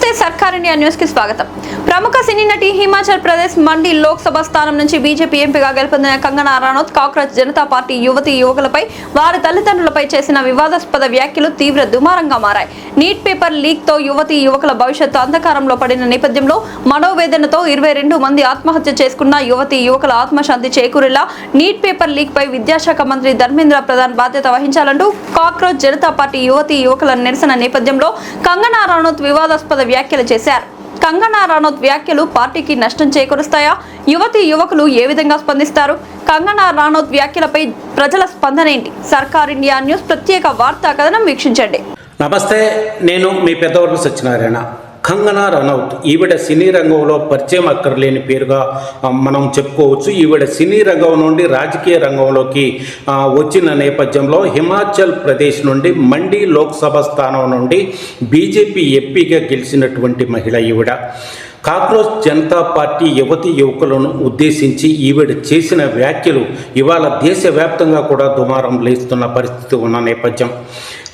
నమస్తే సర్కార్ India news కి స్వాగతం. ప్రముఖ సినీ నటి హిమాచల్ ప్రదేశ్ మండి లోక్సభ స్థానం నుంచి బీజేపీ ఎంపీగా గెలుపొందిన కంగనా రనౌత్ కాక్రోచ్ జనతా పార్టీ యువకులపై వారి తల్లిదండ్రులపై చేసిన వివాదాస్పద వ్యాఖ్యలు తీవ్ర దుమారంగా మారాయి. నీట్ పేపర్ లీక్ తో యువకుల భవిష్యత్తు అంధకారంలో పడిన నేపథ్యంలో మనోవేదనతో 22 మంది ఆత్మహత్య చేసుకున్న యువకుల ఆత్మశాంతి చేకూరేలా నీట్ పేపర్ లీక్ పై విద్యాశాఖ మంత్రి ధర్మేంద్ర ప్రధాన్ బాధ్యత వహించాలంటూ కాక్రోచ్ జనతా పార్టీ యువకుల నిరసన నేపథ్యంలో కంగనా రనౌత్ వివాదాస్పద వ్యాఖ్యలు చేశారు. కంగనా రనౌత్ వ్యాఖ్యలు పార్టీకి నష్టం చేకూరుస్తాయా? యువకులు ఏ విధంగా స్పందిస్తారు? కంగనా రనౌత్ వ్యాఖ్యలపై ప్రజల స్పందన ఏంటి? సర్కార్ ఇండియా న్యూస్ ప్రత్యేక వార్తా కథనం వీక్షించండి. నమస్తే, నేను మీ పెద్దవరపు సత్యనారాయణ. కంగనా రనౌత్ ఈవిడ సినీ రంగంలో పరిచయం అక్కర్లేని పేరుగా మనం చెప్పుకోవచ్చు. ఈవిడ సినీ రంగం నుండి రాజకీయ రంగంలోకి వచ్చిన నేపథ్యంలో హిమాచల్ ప్రదేశ్ నుండి మండి లోక్సభ స్థానం నుండి బీజేపీ ఎంపీగా గెలిచినటువంటి మహిళ ఈవిడ. కాక్రోచ్ జనతా పార్టీ యువకులను ఉద్దేశించి ఈవిడ చేసిన వ్యాఖ్యలు ఇవాళ దేశవ్యాప్తంగా కూడా దుమారం లేస్తున్న పరిస్థితి ఉన్న నేపథ్యం.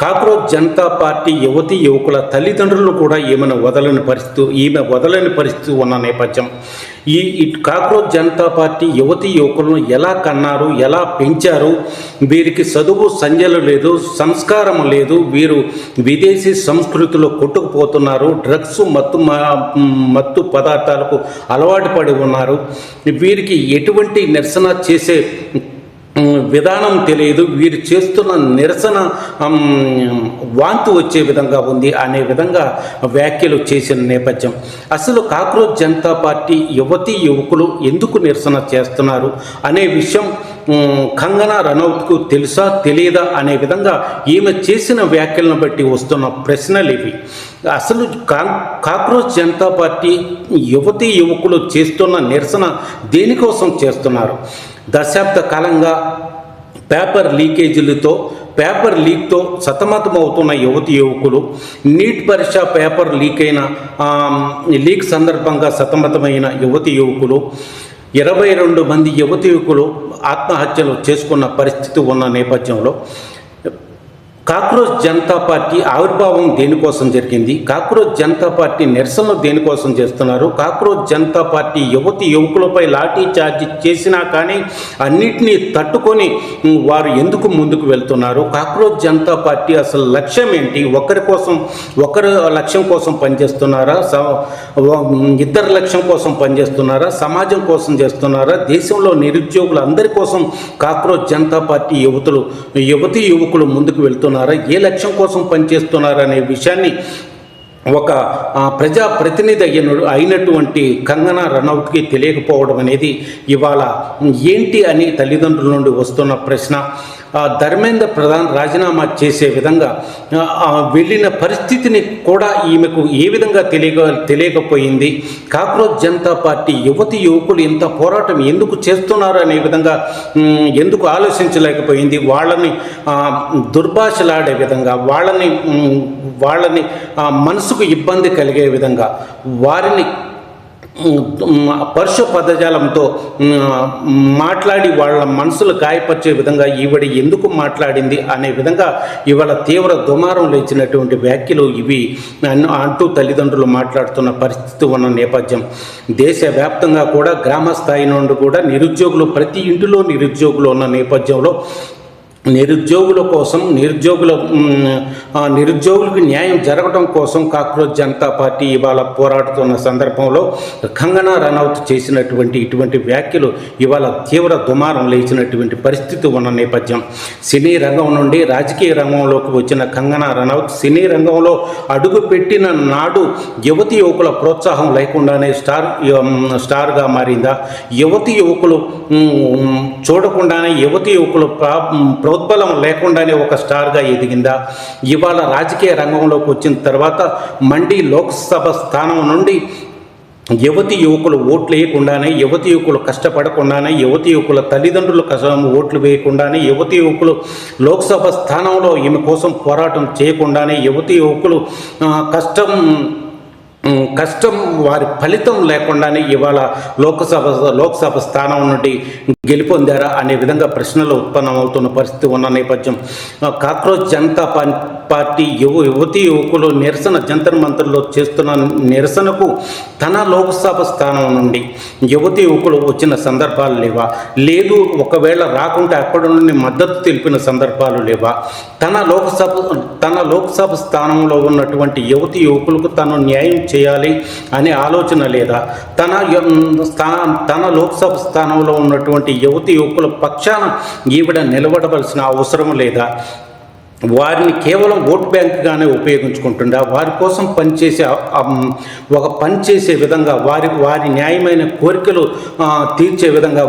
కాక్రోచ్ జనతా పార్టీ యువకుల తల్లిదండ్రులను కూడా ఈమె వదలని పరిస్థితి ఉన్న నేపథ్యం. ఈ కాక్రోచ్ జనతా పార్టీ యువకులను ఎలా కన్నారు, ఎలా పెంచారు? వీరికి చదువు సంజలు లేదు, సంస్కారం లేదు, వీరు విదేశీ సంస్కృతిలో కొట్టుకుపోతున్నారు, డ్రగ్స్ మత్తు పదార్థాలకు అలవాటు పడి ఉన్నారు. వీరికి ఎటువంటి నిరసన చేసే విధానం తెలియదు, వీరు చేస్తున్న నిరసన వాంతి వచ్చే విధంగా ఉంది అనే విధంగా వ్యాఖ్యలు చేసిన నేపథ్యం. అసలు కాక్రోచ్ జనతా పార్టీ యువకులు ఎందుకు నిరసన చేస్తున్నారు అనే విషయం కంగనా రనౌత్కు తెలుసా తెలియదా అనే విధంగా ఈమె చేసిన వ్యాఖ్యలను బట్టి వస్తున్న ప్రశ్నలు ఇవి. అసలు కాక్రోచ్ జనతా పార్టీ యువకులు చేస్తున్న నిరసన దేనికోసం చేస్తున్నారు? దశాబ్ద కాలంగా పేపర్ లీక్తో సతమతమవుతున్న యువకులు, నీట్ పరీక్ష పేపర్ లీక్ సందర్భంగా సతమతమైన యువకులు, 22 మంది యువకులు ఆత్మహత్యలు చేసుకున్న పరిస్థితి ఉన్న నేపథ్యంలో కాక్రోచ్ జనతా పార్టీ ఆవిర్భావం దేనికోసం జరిగింది? కాక్రోచ్ జనతా పార్టీ నిరసనలు దేనికోసం చేస్తున్నారు? కాక్రోచ్ జనతా పార్టీ యువకులపై లాఠీ చార్జ్ చేసినా కానీ అన్నిటినీ తట్టుకొని వారు ఎందుకు ముందుకు వెళ్తున్నారు? కాక్రోచ్ జనతా పార్టీ అసలు లక్ష్యం ఏంటి? ఒకరి లక్ష్యం కోసం పనిచేస్తున్నారా? ఇద్దరి లక్ష్యం కోసం పనిచేస్తున్నారా? సమాజం కోసం చేస్తున్నారా? దేశంలో నిరుద్యోగులు అందరి కోసం కాక్రోచ్ జనతా పార్టీ యువకులు ముందుకు వెళ్తున్నారు. ఏ లక్ష్యం కోసం పనిచేస్తున్నారనే విషయాన్ని ఒక ప్రజాప్రతినిధి అయినటువంటి కంగనా రనౌత్కి తెలియకపోవడం అనేది ఇవాళ ఏంటి అని తల్లిదండ్రుల నుండి వస్తున్న ప్రశ్న. ధర్మేంద్ర ప్రధాన్ రాజీనామా చేసే విధంగా వెళ్ళిన పరిస్థితిని కూడా ఈమెకు ఏ విధంగా తెలియకపోయింది? కాక్రోచ్ జనతా పార్టీ యువకులు ఇంత పోరాటం ఎందుకు చేస్తున్నారు అనే విధంగా ఎందుకు ఆలోచించలేకపోయింది? వాళ్ళని దుర్భాషలాడే విధంగా, వాళ్ళని మనసుకు ఇబ్బంది కలిగే విధంగా, వారిని పరుష పదజాలంతో మాట్లాడి వాళ్ళ మనసులు గాయపరిచే విధంగా ఈవిడ ఎందుకు మాట్లాడింది అనే విధంగా ఇవాళ తీవ్ర దుమారం లేచినటువంటి వ్యాఖ్యలు ఇవి అంటూ తల్లిదండ్రులు మాట్లాడుతున్న పరిస్థితి ఉన్న నేపథ్యం. దేశవ్యాప్తంగా కూడా గ్రామ స్థాయి నుండి కూడా ప్రతి ఇంటిలో నిరుద్యోగులు ఉన్న నేపథ్యంలో నిరుద్యోగులకు న్యాయం జరగడం కోసం కాక్రోచ్ జనతా పార్టీ ఇవాళ పోరాడుతున్న సందర్భంలో కంగనా రనౌత్ చేసినటువంటి ఇటువంటి వ్యాఖ్యలు ఇవాళ తీవ్ర దుమారం లేచినటువంటి పరిస్థితి ఉన్న నేపథ్యం. సినీ రంగం నుండి రాజకీయ రంగంలోకి వచ్చిన కంగనా రనౌత్ సినీ రంగంలో అడుగుపెట్టిన నాడు యువకుల ప్రోత్సాహం లేకుండానే స్టార్గా మారిందా? యువకులు చూడకుండానే యువకులు ప్రోద్బలం లేకుండానే ఒక స్టార్గా ఎదిగిందా? ఇవాళ రాజకీయ రంగంలోకి వచ్చిన తర్వాత మండి లోక్సభ స్థానం నుండి యువకులు ఓట్లు వేయకుండానే, యువకులు కష్టపడకుండానే, యువకుల తల్లిదండ్రుల ఓట్లు వేయకుండానే, యువకులు లోక్సభ స్థానంలో ఈమె కోసం పోరాటం చేయకుండానే, యువకులు కష్టం వారి ఫలితం లేకుండానే ఇవాళ లోక్సభ స్థానం నుండి గెలుపొందారా అనే విధంగా ప్రశ్నలు ఉత్పన్నమవుతున్న పరిస్థితి ఉన్న నేపథ్యం కాక్రోచ్ జనతా పార్టీ యువతీ యువకులు నిరసన జంతర్ మంతర్లో చేస్తున్న నిరసనకు తన లోక్సభ స్థానం నుండి యువతీ యువకులు వచ్చిన సందర్భాలు లేవా? లేదు, ఒకవేళ రాకుంటే అక్కడి నుండి మద్దతు తెలిపిన సందర్భాలు లేవా? తన లోక్సభ స్థానంలో ఉన్నటువంటి యువతీ యువకులకు తను న్యాయం చేయాలి అనే ఆలోచన లేదా? తన లోక్సభ స్థానంలో ఉన్నటువంటి యువతి యువకుల పక్షాన ఈవిడ నిలబడవలసిన అవసరం లేదా? వారిని కేవలం ఓట్ బ్యాంక్గానే ఉపయోగించుకుంటుందా? వారి కోసం పనిచేసే విధంగా వారి న్యాయమైన కోరికలు తీర్చే విధంగా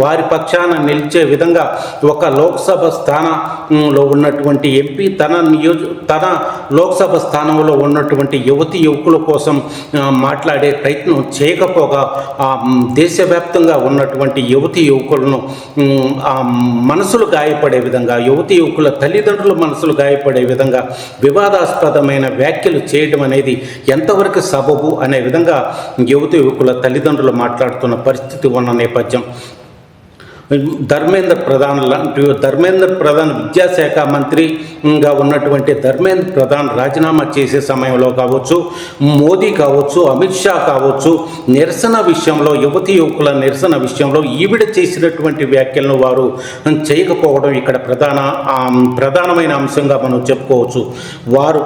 వారి పక్షాన నిలిచే విధంగా ఒక లోక్సభ స్థానంలో ఉన్నటువంటి ఎంపీ తన లోక్సభ స్థానంలో ఉన్నటువంటి యువతి యువకుల కోసం మాట్లాడే ప్రయత్నం చేయకపోగా దేశవ్యాప్తంగా ఉన్నటువంటి యువతి యువకులను మనసులు గాయపడే విధంగా యువతి యువకుల తల్లిదండ్రులు మనసులు గాయపడే విధంగా వివాదాస్పదమైన వ్యాఖ్యలు చేయడం అనేది ఎంతవరకు సబబు అనే విధంగా యువతి యువకుల తల్లిదండ్రులు మాట్లాడుతున్న పరిస్థితి ఉన్న నేపథ్యం ధర్మేంద్ర ప్రధాన్ విద్యాశాఖ మంత్రిగా ఉన్నటువంటి ధర్మేంద్ర ప్రధాన్ రాజీనామా చేసే సమయంలో కావచ్చు, మోదీ కావచ్చు, అమిత్ షా కావచ్చు, నిరసన విషయంలో యువతి యువకుల నిరసన విషయంలో ఈవిడ చేసినటువంటి వ్యాఖ్యలను వారు చేయకపోవడం ఇక్కడ ప్రధానమైన అంశంగా మనం చెప్పుకోవచ్చు. వారు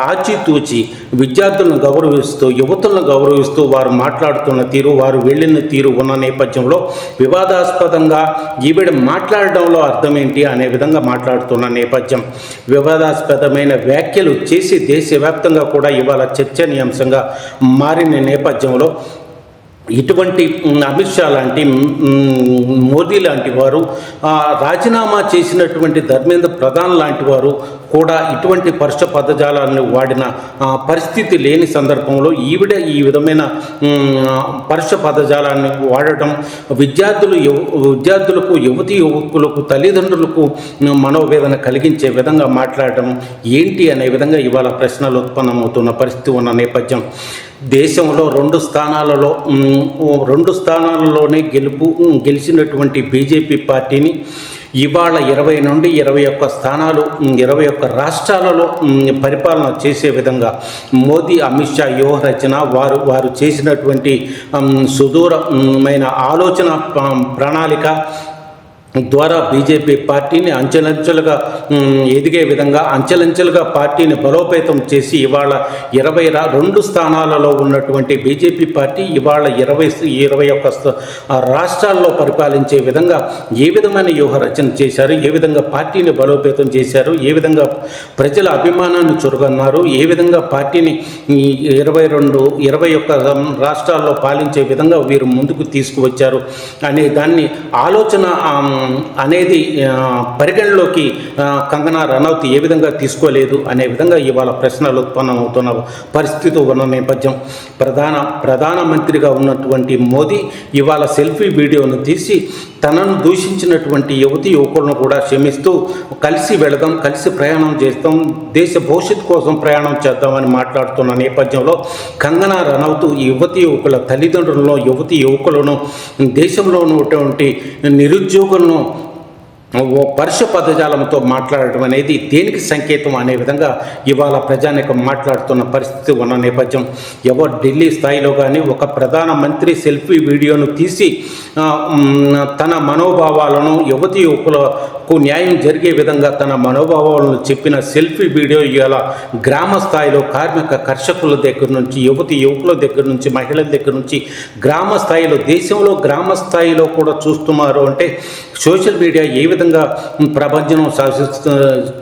ఆచితూచి విద్యార్థులను గౌరవిస్తూ యువతులను గౌరవిస్తూ వారు మాట్లాడుతున్న తీరు, వారు వెళ్ళిన తీరు ఉన్న నేపథ్యంలో వివాదాస్పదంగా ఈవిడ మాట్లాడడంలో అర్థం ఏంటి అనే విధంగా మాట్లాడుతున్న నేపథ్యం వివాదాస్పదమైన వ్యాఖ్యలు చేసి దేశవ్యాప్తంగా కూడా ఇవాళ చర్చనీయాంశంగా మారిన నేపథ్యంలో ఇటువంటి అమిత్ షా లాంటి మోదీ లాంటి వారు రాజీనామా చేసినటువంటి ధర్మేంద్ర ప్రధాన్ లాంటి వారు కూడా ఇటువంటి పరుష పదజాలాలను వాడిన పరిస్థితి లేని సందర్భంలో ఈవిడ ఈ విధమైన పరుష పదజాలాన్ని వాడటం విద్యార్థులకు యువతీ యువకులకు తల్లిదండ్రులకు మనోవేదన కలిగించే విధంగా మాట్లాడటం ఏంటి అనే విధంగా ఇవాళ ప్రశ్నలు ఉత్పన్నమవుతున్న పరిస్థితి ఉన్న నేపథ్యం దేశంలో రెండు స్థానాలలోనే గెలిచినటువంటి బీజేపీ పార్టీని ఇవాళ 20 నుండి 21 స్థానాలు 21 రాష్ట్రాలలో పరిపాలన చేసే విధంగా మోదీ అమిత్ షా వ్యూహరచన వారు చేసినటువంటి సుదూరమైన ఆలోచన ప్రణాళిక ద్వారా బీజేపీ పార్టీని అంచెలంచెలుగా ఎదిగే విధంగా అంచెలంచెలుగా పార్టీని బలోపేతం చేసి ఇవాళ 22 స్థానాలలో ఉన్నటువంటి బీజేపీ పార్టీ ఇవాళ 21 రాష్ట్రాల్లో పరిపాలించే విధంగా ఏ విధమైన వ్యూహ రచన చేశారు, ఏ విధంగా పార్టీని బలోపేతం చేశారు, ఏ విధంగా ప్రజల అభిమానాన్ని చురుగన్నారు, ఏ విధంగా పార్టీని 21 రాష్ట్రాల్లో పాలించే విధంగా వీరు ముందుకు తీసుకువచ్చారు అనే దాన్ని ఆలోచన అనేది పరిగణలోకి కంగనా రనౌత్ ఏ విధంగా తీసుకోలేదు అనే విధంగా ఇవాళ ప్రశ్నలు ఉత్పన్నమవుతున్న పరిస్థితి ఉన్న నేపథ్యం ప్రధానమంత్రిగా ఉన్నటువంటి మోదీ ఇవాళ సెల్ఫీ వీడియోను తీసి తనను దూషించినటువంటి యువతి యువకులను కూడా క్షమిస్తూ కలిసి వెళదాం, కలిసి ప్రయాణం చేస్తాం, దేశ భవిష్యత్తు కోసం ప్రయాణం చేద్దామని మాట్లాడుతున్న నేపథ్యంలో కంగనా రనౌత్ యువతి యువకుల తల్లిదండ్రులను యువతి యువకులను దేశంలో ఉన్నటువంటి నిరుద్యోగులను పరుష పదజాలంతో మాట్లాడటం అనేది దేనికి సంకేతం అనే విధంగా ఇవాళ ప్రజానికం మాట్లాడుతున్న పరిస్థితి ఉన్న నేపథ్యం ఎవరు ఢిల్లీ స్థాయిలో కానీ ఒక ప్రధానమంత్రి సెల్ఫీ వీడియోను తీసి తన మనోభావాలను యువతి యువకులకు న్యాయం జరిగే విధంగా తన మనోభావాలను చెప్పిన సెల్ఫీ వీడియో ఇవాళ గ్రామ స్థాయిలో కార్మిక కర్షకుల దగ్గర నుంచి యువతి యువకుల దగ్గర నుంచి మహిళల దగ్గర నుంచి గ్రామ స్థాయిలో దేశంలో గ్రామ స్థాయిలో కూడా చూస్తున్నారు. అంటే సోషల్ మీడియా ఏ విధంగా ప్రభంజనం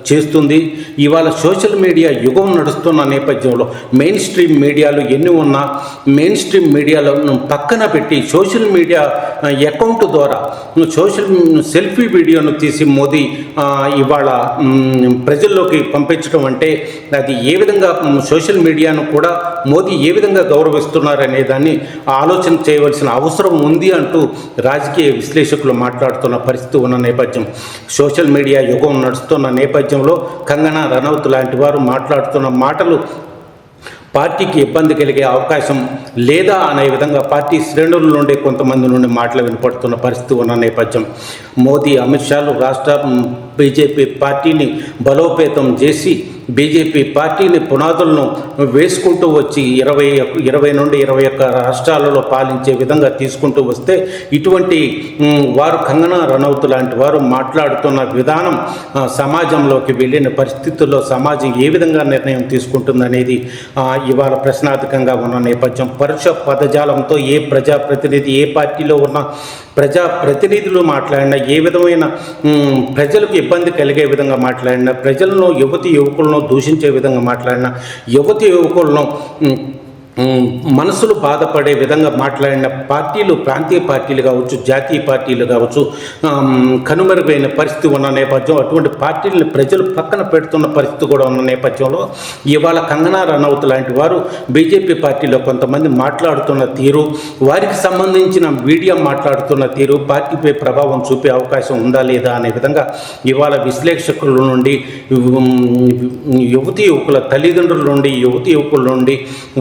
చేస్తుంది. ఇవాళ సోషల్ మీడియా యుగం నడుస్తున్న నేపథ్యంలో మెయిన్ స్ట్రీమ్ మీడియాలు ఎన్ని ఉన్నా మెయిన్ స్ట్రీమ్ మీడియాలను పక్కన పెట్టి సోషల్ మీడియా అకౌంట్ ద్వారా సెల్ఫీ వీడియోను తీసి మోదీ ఇవాళ ప్రజల్లోకి పంపించడం అంటే అది ఏ విధంగా సోషల్ మీడియాను కూడా మోదీ ఏ విధంగా గౌరవిస్తున్నారనే దాన్ని ఆలోచన చేయవలసిన అవసరం ఉంది అంటూ రాజకీయ విశ్లేషకులు మాట్లాడుతున్న పరిస్థితి ఉన్న నేపథ్యం సోషల్ మీడియా యుగం నడుస్తున్న నేపథ్యంలో కంగనా రనౌత్ లాంటి వారు మాట్లాడుతున్న మాటలు పార్టీకి ఇబ్బంది కలిగే అవకాశం లేదా అనే విధంగా పార్టీ శ్రేణుల నుండి కొంతమంది నుండి మాటలు వినపడుతున్న పరిస్థితి ఉన్న నేపథ్యం మోదీ అమిత్ షాలు రాష్ట్ర బీజేపీ పార్టీని బలోపేతం చేసి బీజేపీ పార్టీని పునాదులను వేసుకుంటూ వచ్చి 20 నుండి 21 రాష్ట్రాలలో పాలించే విధంగా తీసుకుంటూ వస్తే ఇటువంటి వారు కంగనా రనౌత్ లాంటి వారు మాట్లాడుతున్న విధానం సమాజంలోకి వెళ్ళిన పరిస్థితుల్లో సమాజం ఏ విధంగా నిర్ణయం తీసుకుంటుందనేది ఇవాళ ప్రశ్నార్థకంగా ఉన్న నేపథ్యం. పరుష పదజాలంతో ఏ ప్రజాప్రతినిధి ఏ పార్టీలో ఉన్న ప్రజాప్రతినిధులు మాట్లాడినా ఏ విధమైన ప్రజలకు ఇబ్బంది కలిగే విధంగా మాట్లాడినా ప్రజలను యువకులను దూషించే విధంగా మాట్లాడినా యువకులను మనసులు బాధపడే విధంగా మాట్లాడిన పార్టీలు ప్రాంతీయ పార్టీలు కావచ్చు జాతీయ పార్టీలు కావచ్చు కనుమరుగైన పరిస్థితి ఉన్న నేపథ్యం అటువంటి పార్టీలను ప్రజలు పక్కన పెడుతున్న పరిస్థితి కూడా ఉన్న నేపథ్యంలో ఇవాళ కంగనా రనౌత్ లాంటి వారు బీజేపీ పార్టీలో కొంతమంది మాట్లాడుతున్న తీరు వారికి సంబంధించిన మీడియా మాట్లాడుతున్న తీరు పార్టీపై ప్రభావం చూపే అవకాశం ఉందా లేదా అనే విధంగా ఇవాళ విశ్లేషకుల నుండి యువకుల తల్లిదండ్రుల నుండి యువకుల నుండి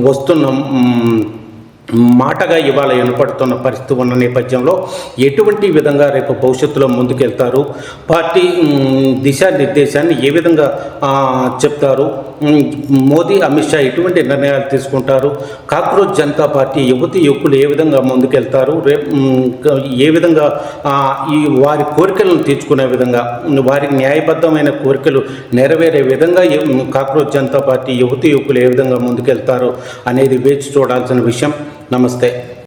వస్తున్న మాటగా ఇవాళ వినపడుతున్న పరిస్థితి ఉన్న నేపథ్యంలో ఎటువంటి విధంగా రేపు భవిష్యత్తులో ముందుకెళ్తారు, పార్టీ దిశానిర్దేశాన్ని ఏ విధంగా చెప్తారు, మోదీ అమిత్ షా ఎటువంటి నిర్ణయాలు తీసుకుంటారు, కాక్రోచ్ జనతా పార్టీ యువకులు ఏ విధంగా ముందుకెళ్తారు, ఏ విధంగా వారి కోరికలను తీర్చుకునే విధంగా వారికి న్యాయబద్ధమైన కోరికలు నెరవేరే విధంగా కాక్రోచ్ జనతా పార్టీ యువకులు ఏ విధంగా ముందుకెళ్తారు అనేది వేచి చూడాల్సిన విషయం. నమస్తే.